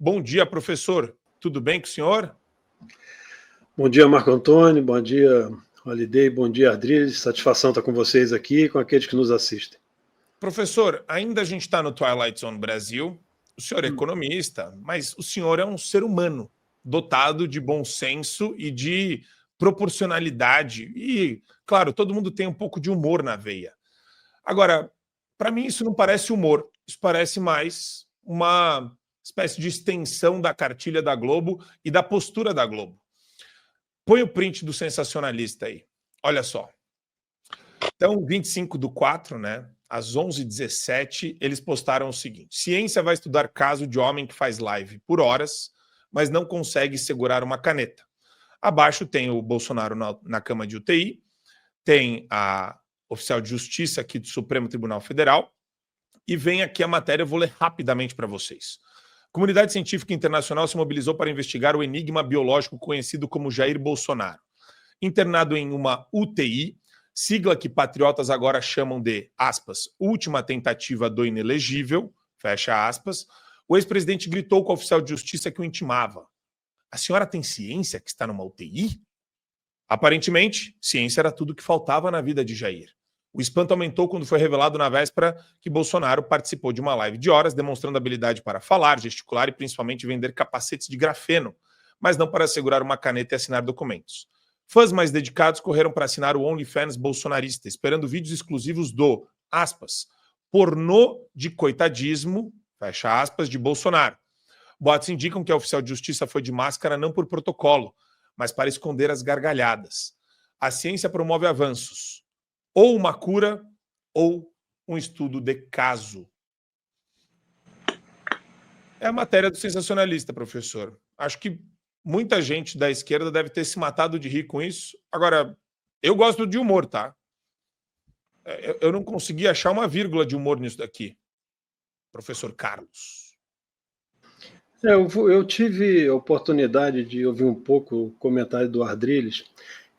Bom dia, professor. Tudo bem com o senhor? Bom dia, Marco Antônio. Bom dia, Holiday. Bom dia, Ardriles. Satisfação estar com vocês aqui e com aqueles que nos assistem. Professor, ainda a gente está no Twilight Zone Brasil. O senhor é economista, mas o senhor é um ser humano dotado de bom senso e de proporcionalidade. E, claro, todo mundo tem um pouco de humor na veia. Agora, para mim isso não parece humor. Isso parece mais uma espécie de extensão da cartilha da Globo e da postura da Globo. Põe o print do sensacionalista aí. Olha só. Então, 25/4, né? Às 11h17, eles postaram o seguinte: ciência vai estudar caso de homem que faz live por horas, mas não consegue segurar uma caneta. Abaixo tem o Bolsonaro na cama de UTI, tem a oficial de justiça aqui do Supremo Tribunal Federal, e vem aqui a matéria, eu vou ler rapidamente para vocês. A comunidade científica internacional se mobilizou para investigar o enigma biológico conhecido como Jair Bolsonaro. Internado em uma UTI, sigla que patriotas agora chamam de, aspas, última tentativa do inelegível, fecha aspas, o ex-presidente gritou com o oficial de justiça que o intimava. A senhora tem ciência que está numa UTI? Aparentemente, ciência era tudo que faltava na vida de Jair. O espanto aumentou quando foi revelado na véspera que Bolsonaro participou de uma live de horas, demonstrando habilidade para falar, gesticular e principalmente vender capacetes de grafeno, mas não para segurar uma caneta e assinar documentos. Fãs mais dedicados correram para assinar o OnlyFans bolsonarista, esperando vídeos exclusivos do, aspas, pornô de coitadismo, fecha aspas, de Bolsonaro. Boatos indicam que a oficial de justiça foi de máscara não por protocolo, mas para esconder as gargalhadas. A ciência promove avanços. Ou uma cura, ou um estudo de caso. É a matéria do sensacionalista, professor. Acho que muita gente da esquerda deve ter se matado de rir com isso. Agora, eu gosto de humor, tá? Eu não consegui achar uma vírgula de humor nisso daqui. Professor Carlos. Eu tive a oportunidade de ouvir um pouco o comentário do Ardriles.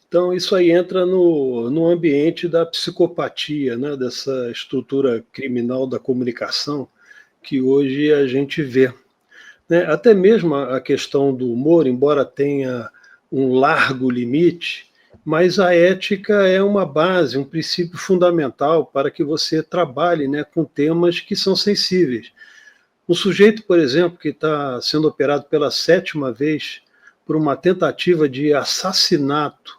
Então, isso aí entra no ambiente da psicopatia, né, dessa estrutura criminal da comunicação que hoje a gente vê. Né? Até mesmo a questão do humor, embora tenha um largo limite, mas a ética é uma base, um princípio fundamental para que você trabalhe, né, com temas que são sensíveis. Um sujeito, por exemplo, que está sendo operado pela 7ª vez por uma tentativa de assassinato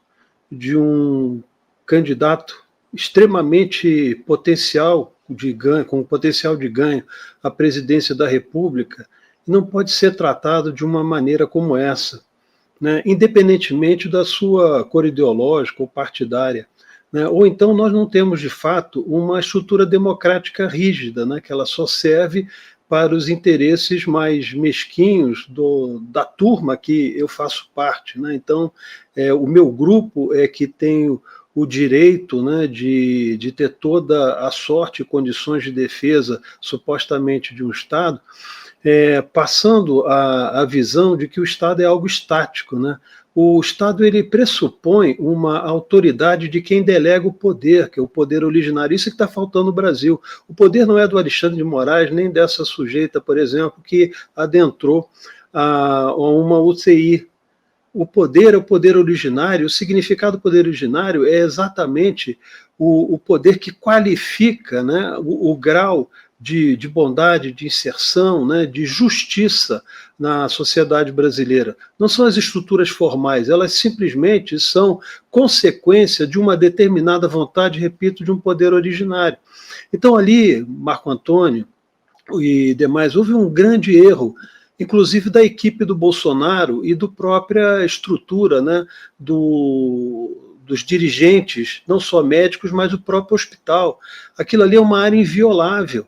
de um candidato extremamente potencial de ganho, com potencial de ganho à presidência da República, não pode ser tratado de uma maneira como essa, né? Independentemente da sua cor ideológica ou partidária. Né? Ou então nós não temos, de fato, uma estrutura democrática rígida, né? Que ela só serve para os interesses mais mesquinhos da turma que eu faço parte. Né? Então, o meu grupo é que tem o direito, né, de ter toda a sorte e condições de defesa, supostamente, de um Estado, passando a visão de que o Estado é algo estático. Né? O Estado ele pressupõe uma autoridade de quem delega o poder, que é o poder originário. Isso que está faltando no Brasil. O poder não é do Alexandre de Moraes, nem dessa sujeita, por exemplo, que adentrou a uma UTI. O poder é o poder originário. O significado do poder originário é exatamente o poder que qualifica, né, o grau de bondade, de inserção, né, de justiça na sociedade brasileira. Não são as estruturas formais, elas simplesmente são consequência de uma determinada vontade, repito, de um poder originário. Então ali, Marco Antônio e demais, houve um grande erro, inclusive da equipe do Bolsonaro e da própria estrutura, né, dos dirigentes, não só médicos, mas o próprio hospital. Aquilo ali é uma área inviolável.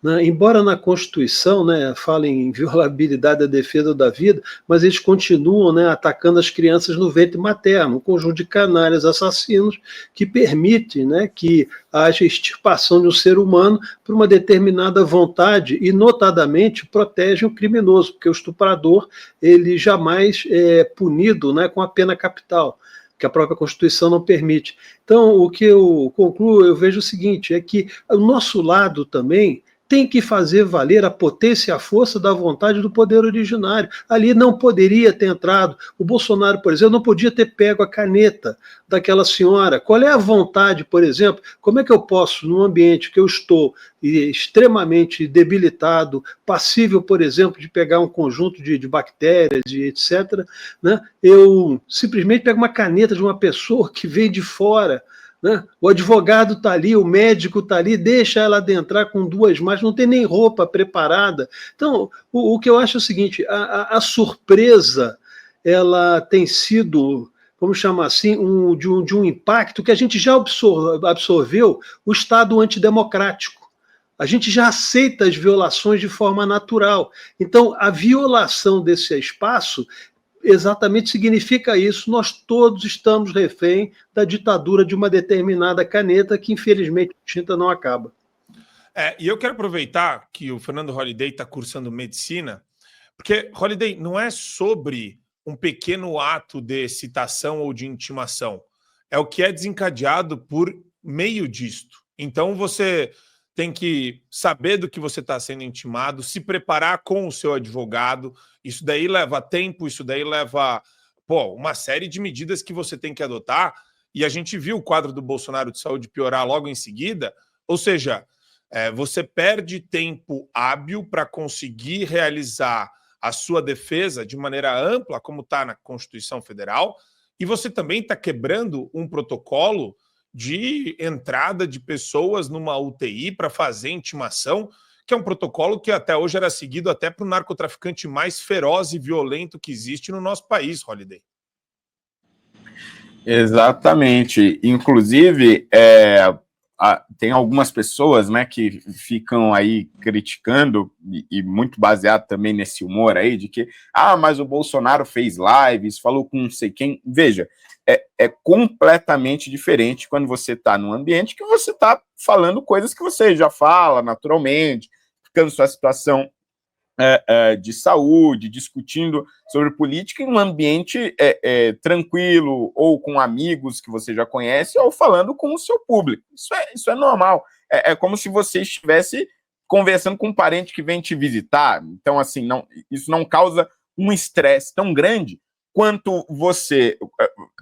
Né? Embora na Constituição, né, fale em inviolabilidade da defesa da vida, mas eles continuam, né, atacando as crianças no ventre materno, um conjunto de canalhas assassinos que permite, né, que haja extirpação de um ser humano por uma determinada vontade e, notadamente, protege o criminoso, porque o estuprador ele jamais é punido, né, com a pena capital, que a própria Constituição não permite. Então, o que eu concluo, eu vejo o seguinte, é que o nosso lado também tem que fazer valer a potência e a força da vontade do poder originário. Ali não poderia ter entrado. O Bolsonaro, por exemplo, não podia ter pego a caneta daquela senhora. Qual é a vontade, por exemplo? Como é que eu posso, num ambiente que eu estou extremamente debilitado, passível, por exemplo, de pegar um conjunto de bactérias e etc., né? Eu simplesmente pego uma caneta de uma pessoa que vem de fora, né? O advogado está ali, o médico está ali, deixa ela adentrar com 2 mãos, não tem nem roupa preparada. Então, o que eu acho é o seguinte, a surpresa, ela tem sido, vamos chamar assim, de um impacto que a gente já absorveu o Estado antidemocrático. A gente já aceita as violações de forma natural. Então, a violação desse espaço exatamente significa isso. Nós todos estamos refém da ditadura de uma determinada caneta que, infelizmente, a tinta não acaba. E eu quero aproveitar que o Fernando Holliday está cursando medicina, porque, Holliday, não é sobre um pequeno ato de citação ou de intimação. É o que é desencadeado por meio disto. Então, você tem que saber do que você está sendo intimado, se preparar com o seu advogado. Isso daí leva tempo, isso daí leva uma série de medidas que você tem que adotar. E a gente viu o quadro do Bolsonaro de saúde piorar logo em seguida. Ou seja, você perde tempo hábil para conseguir realizar a sua defesa de maneira ampla, como está na Constituição Federal, e você também está quebrando um protocolo de entrada de pessoas numa UTI para fazer intimação, que é um protocolo que até hoje era seguido até para o narcotraficante mais feroz e violento que existe no nosso país, Holliday. Exatamente. Inclusive, tem algumas pessoas, né, que ficam aí criticando, e muito baseado também nesse humor aí, de que, mas o Bolsonaro fez lives, falou com não sei quem. Veja, é completamente diferente quando você está num ambiente que você está falando coisas que você já fala naturalmente, ficando sua situação de saúde, discutindo sobre política em um ambiente tranquilo, ou com amigos que você já conhece, ou falando com o seu público. Isso é normal. É como se você estivesse conversando com um parente que vem te visitar. Então, assim, isso não causa um estresse tão grande quanto você,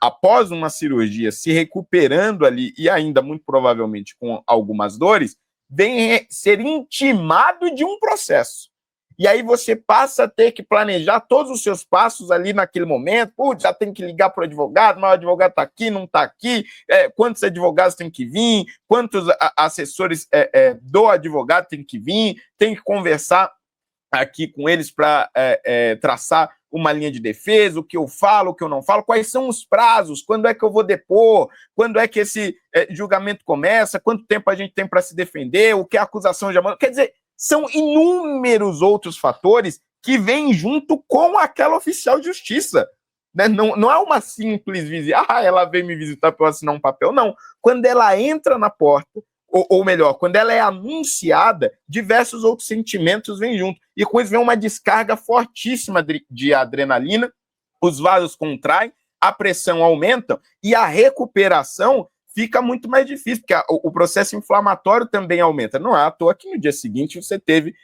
após uma cirurgia, se recuperando ali, e ainda muito provavelmente com algumas dores, vem ser intimado de um processo. E aí você passa a ter que planejar todos os seus passos ali naquele momento. Já tem que ligar para o advogado, mas o advogado está aqui, não está aqui, quantos advogados tem que vir, quantos assessores do advogado tem que vir, tem que conversar aqui com eles para traçar uma linha de defesa, o que eu falo, o que eu não falo, quais são os prazos, quando é que eu vou depor, quando é que esse julgamento começa, quanto tempo a gente tem para se defender, o que a acusação já manda. Quer dizer, são inúmeros outros fatores que vêm junto com aquela oficial de justiça. Né? Não é uma simples visita, ela veio me visitar para eu assinar um papel, não. Quando ela entra na porta, ou melhor, quando ela é anunciada, diversos outros sentimentos vêm junto. E com isso vem uma descarga fortíssima de adrenalina, os vasos contraem, a pressão aumenta e a recuperação fica muito mais difícil, porque o processo inflamatório também aumenta. Não é à toa que no dia seguinte você teve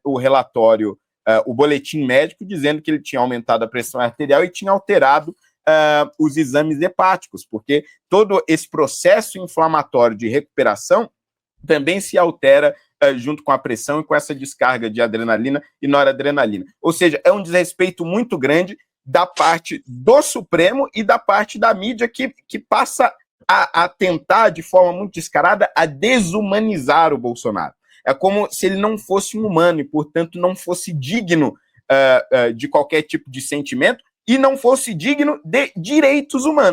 o relatório, o boletim médico, dizendo que ele tinha aumentado a pressão arterial e tinha alterado os exames hepáticos, porque todo esse processo inflamatório de recuperação também se altera junto com a pressão e com essa descarga de adrenalina e noradrenalina. Ou seja, é um desrespeito muito grande da parte do Supremo e da parte da mídia que passa a tentar, de forma muito descarada, a desumanizar o Bolsonaro. É como se ele não fosse um humano e, portanto, não fosse digno de qualquer tipo de sentimento e não fosse digno de direitos humanos.